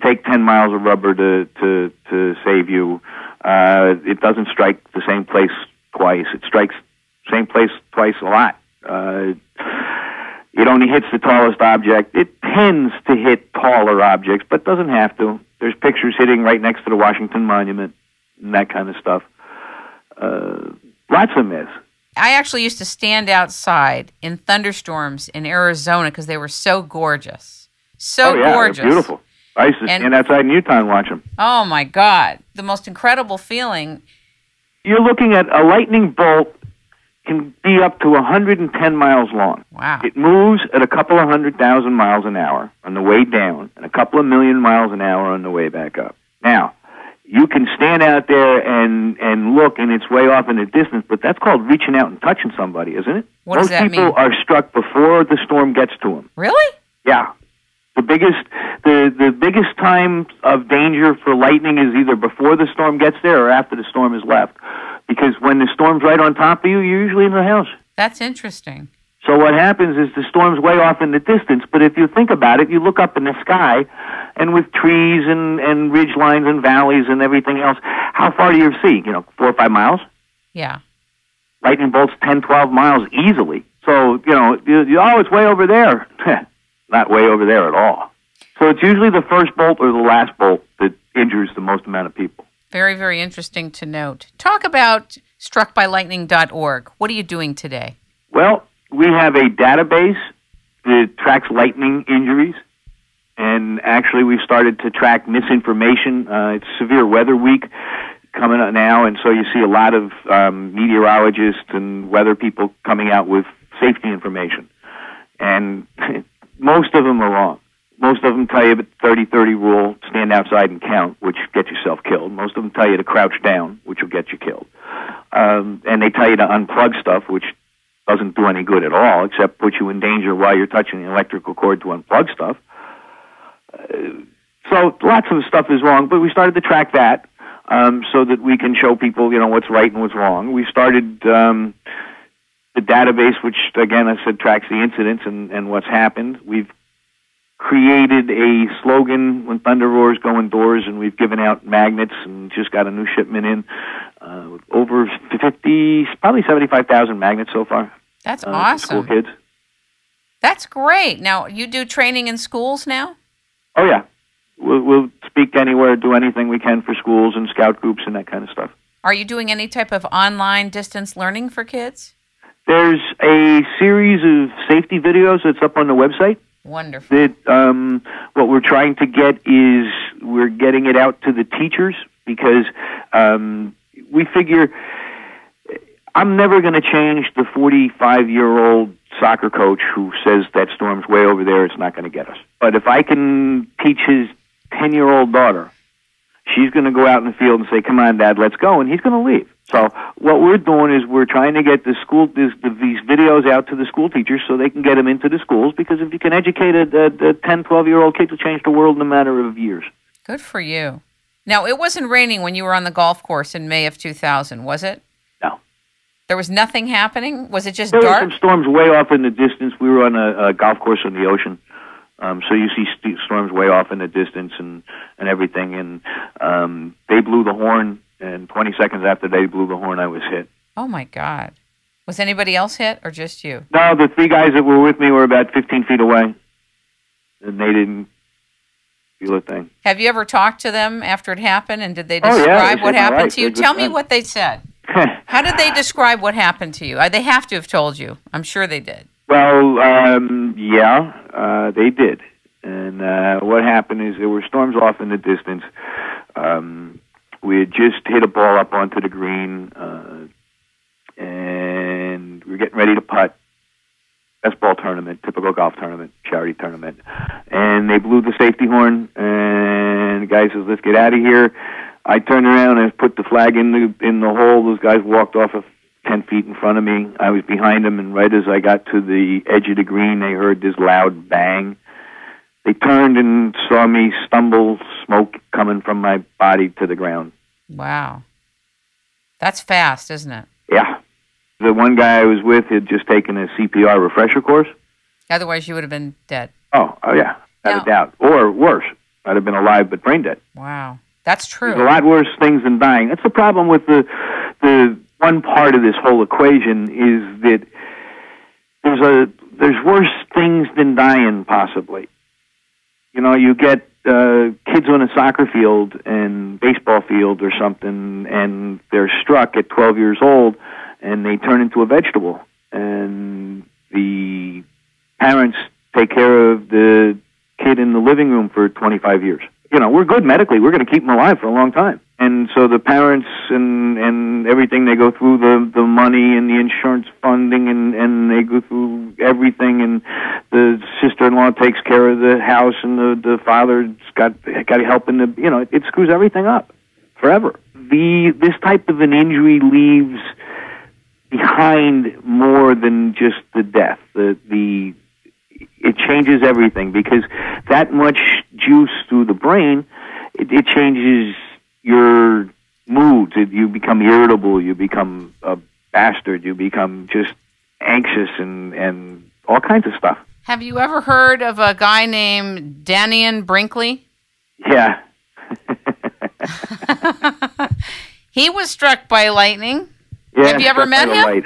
doesn't take 10 miles of rubber to save you. It doesn't strike the same place twice. It strikes the same place twice a lot. It only hits the tallest object. It tends to hit taller objects, but doesn't have to. There's pictures hitting right next to the Washington Monument and that kind of stuff. Lots of myths. I actually used to stand outside in thunderstorms in Arizona because they were so gorgeous. Gorgeous. They're beautiful. I used to stand outside in Utah and watch them. Oh, my God. The most incredible feeling. You're looking at a lightning bolt can be up to 110 miles long. Wow. It moves at a couple of 100,000 miles an hour on the way down and a couple of million miles an hour on the way back up. Now, you can stand out there and look, and it's way off in the distance, but that's called reaching out and touching somebody, isn't it? What does that mean? Most people are struck before the storm gets to them. Really? Yeah. The biggest time of danger for lightning is either before the storm gets there or after the storm has left. Because when the storm's right on top of you, you're usually in the house. That's interesting. So what happens is the storm's way off in the distance, but if you think about it, you look up in the sky, and with trees and ridge lines and valleys and everything else, how far do you see? 4 or 5 miles? Yeah. Lightning bolts 10, 12 miles easily. So, it's way over there. Not way over there at all. So it's usually the first bolt or the last bolt that injures the most amount of people. Very, very interesting to note. Talk about struckbylightning.org. What are you doing today? Well, we have a database that tracks lightning injuries, and actually we've started to track misinformation. It's severe weather week coming up now, and so you see a lot of meteorologists and weather people coming out with safety information. And most of them are wrong. Most of them tell you the 30-30 rule, stand outside and count, which gets yourself killed. Most of them tell you to crouch down, which will get you killed. And they tell you to unplug stuff, which doesn't do any good at all, except put you in danger while you're touching the electrical cord to unplug stuff. So lots of stuff is wrong, but we started to track that so that we can show people, what's right and what's wrong. We started the database, which, again, I said tracks the incidents and what's happened. We've created a slogan, when thunder roars, go indoors, and we've given out magnets and just got a new shipment in. Over 50, probably 75,000 magnets so far. That's awesome. School kids. That's great. Now, you do training in schools now? Oh, yeah. We'll speak anywhere, do anything we can for schools and scout groups and that kind of stuff. Are you doing any type of online distance learning for kids? There's a series of safety videos that's up on the website. Wonderful. That what we're trying to get is we're getting it out to the teachers because we figure I'm never going to change the 45-year-old soccer coach who says that storm's way over there, it's not going to get us. But if I can teach his 10-year-old daughter, she's going to go out in the field and say, come on, Dad, let's go, and he's going to leave. So what we're doing is we're trying to get these videos out to the school teachers so they can get them into the schools, because if you can educate a 10, 12-year-old kid to change the world in a matter of years. Good for you. Now, it wasn't raining when you were on the golf course in May of 2000, was it? No. There was nothing happening? Was it just dark? There were some storms way off in the distance. We were on a golf course on the ocean. So you see storms way off in the distance and everything. And they blew the horn, and 20 seconds after they blew the horn, I was hit. Oh, my God. Was anybody else hit or just you? No, the 3 guys that were with me were about 15 feet away, and they didn't feel a thing. Have you ever talked to them after it happened, and did they describe what happened to you? Tell me what they said. How did they describe what happened to you? They have to have told you. I'm sure they did. Well, they did. And what happened is there were storms off in the distance. We had just hit a ball up onto the green, and we were getting ready to putt. Best ball tournament, typical golf tournament, charity tournament. And they blew the safety horn, and the guy says, let's get out of here. I turned around and put the flag in the hole. Those guys walked off of 10 feet in front of me. I was behind them, and right as I got to the edge of the green, they heard this loud bang. They turned and saw me stumble, smoke coming from my body to the ground. Wow. That's fast, isn't it? Yeah. The one guy I was with had just taken a CPR refresher course. Otherwise, you would have been dead. Oh yeah, without a doubt. Or worse. I'd have been alive but brain dead. Wow. That's true. There's a lot worse things than dying. That's the problem with the one part of this whole equation is that there's worse things than dying, possibly. You know, you get kids on a soccer field and baseball field or something, and they're struck at 12 years old, and they turn into a vegetable. And the parents take care of the kid in the living room for 25 years. You know, we're good medically. We're going to keep them alive for a long time. And so the parents and everything, they go through the money and the insurance funding and they go through everything, and the sister-in-law takes care of the house, and the father's got help in the, you know, it screws everything up forever. This type of an injury leaves behind more than just the death. It changes everything, because that much juice through the brain, it changes your moods. You become irritable, you become a bastard, you become just anxious and all kinds of stuff. Have you ever heard of a guy named Danian Brinkley? Yeah. He was struck by lightning. Yeah, have you ever met him?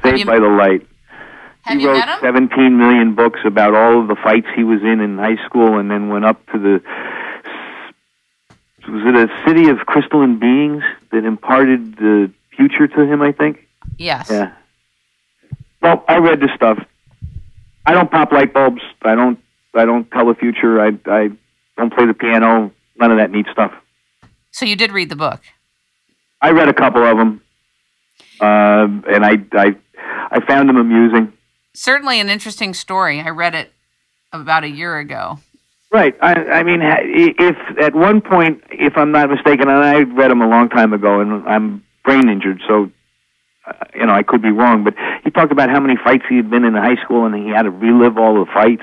Saved by the light. He wrote met him? 17 million books about all of the fights he was in high school, and then went up to was it a city of crystalline beings that imparted the future to him, I think? Yes. Yeah. Well, I read this stuff. I don't pop light bulbs. I don't tell the future. I don't play the piano. None of that neat stuff. So you did read the book? I read a couple of them, and I found them amusing. Certainly an interesting story. I read it about a year ago. Right. I mean, if at one point, if I'm not mistaken, and I read them a long time ago, and I'm brain injured, so, you know, I could be wrong, but he talked about how many fights he had been in high school, and he had to relive all the fights,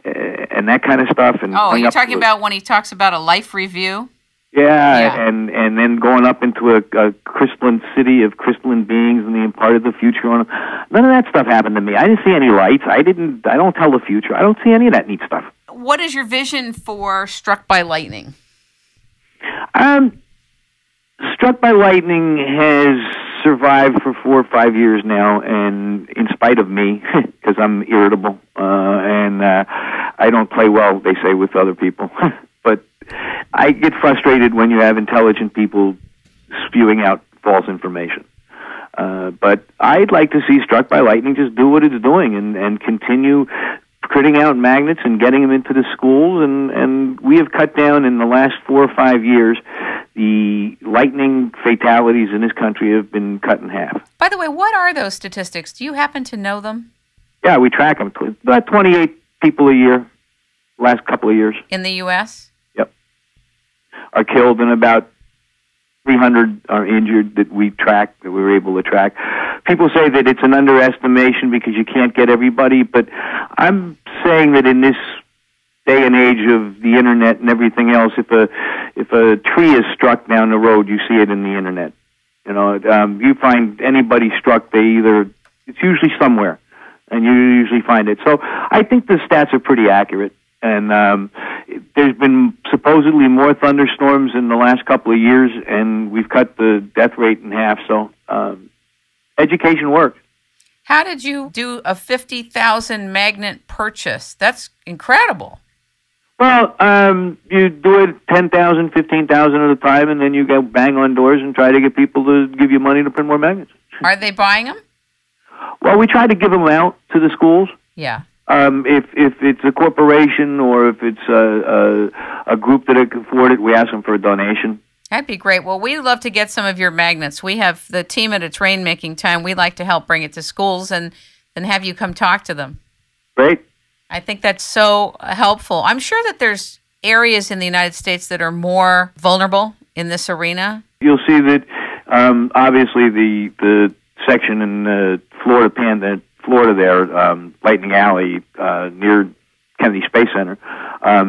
and that kind of stuff. And you're talking about when he talks about a life review? Yeah. And then going up into a crystalline city of crystalline beings, and the imparted the future on him. None of that stuff happened to me. I didn't see any lights. I don't tell the future. I don't see any of that neat stuff. What is your vision for Struck by Lightning? Struck by Lightning has survived for 4 or 5 years now, and in spite of me, because I'm irritable, and I don't play well, they say, with other people. But I get frustrated when you have intelligent people spewing out false information. But I'd like to see Struck by Lightning just do what it's doing and continue putting out magnets and getting them into the schools. And we have cut down in the last 4 or 5 years, the lightning fatalities in this country have been cut in half. By the way, what are those statistics? Do you happen to know them? Yeah, we track them. About 28 people a year, last couple of years. In the U.S.? Yep. Are killed, and about 300 are injured that we were able to track. People say that it's an underestimation because you can't get everybody, but I'm saying that in this day and age of the internet and everything else, if a tree is struck down the road, you see it in the internet. You know, you find anybody struck, it's usually somewhere, and you usually find it. So I think the stats are pretty accurate. And there's been supposedly more thunderstorms in the last couple of years, and we've cut the death rate in half. So education works. How did you do a 50,000 magnet purchase? That's incredible. Well, you do it 10,000, 15,000 at a time, and then you go bang on doors and try to get people to give you money to print more magnets. Are they buying them? Well, we try to give them out to the schools. Yeah. If it's a corporation or if it's a group that can afford it, we ask them for a donation. That'd be great. Well, we'd love to get some of your magnets. We have the team at It's Rainmaking Time. We'd like to help bring it to schools and have you come talk to them. Great. I think that's so helpful. I'm sure that there's areas in the United States that are more vulnerable in this arena. You'll see that obviously the section in Florida there, Lightning Alley, near Kennedy Space Center,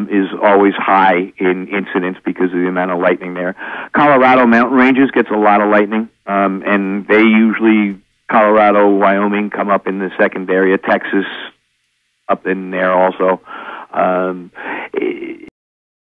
is always high in incidents because of the amount of lightning there. Colorado mountain ranges gets a lot of lightning, and they usually, Colorado, Wyoming, come up in the second area. Texas, up in there also.